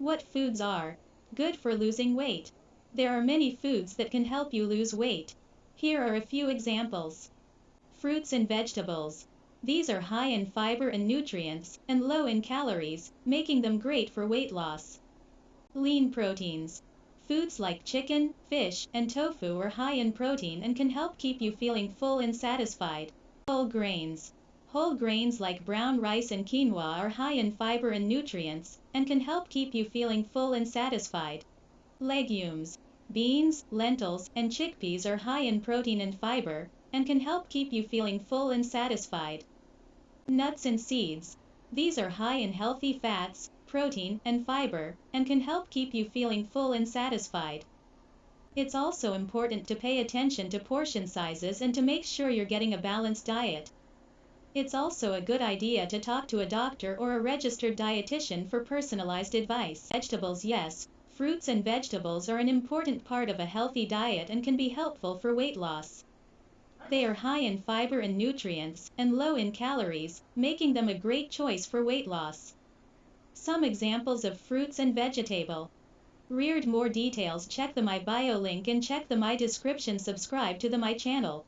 What foods are good for losing weight? There are many foods that can help you lose weight. Here are a few examples. Fruits and vegetables. These are high in fiber and nutrients, and low in calories, making them great for weight loss. Lean proteins. Foods like chicken, fish, and tofu are high in protein and can help keep you feeling full and satisfied. Whole grains. Whole grains like brown rice and quinoa are high in fiber and nutrients, and can help keep you feeling full and satisfied. Legumes. Beans, lentils, and chickpeas are high in protein and fiber, and can help keep you feeling full and satisfied. Nuts and seeds. These are high in healthy fats, protein, and fiber, and can help keep you feeling full and satisfied. It's also important to pay attention to portion sizes and to make sure you're getting a balanced diet. It's also a good idea to talk to a doctor or a registered dietitian for personalized advice. Vegetables. Yes, fruits and vegetables are an important part of a healthy diet and can be helpful for weight loss. They are high in fiber and nutrients, and low in calories, making them a great choice for weight loss. Some examples of fruits and vegetable. Read more details, check the My Bio link and check the My description. Subscribe to the My channel.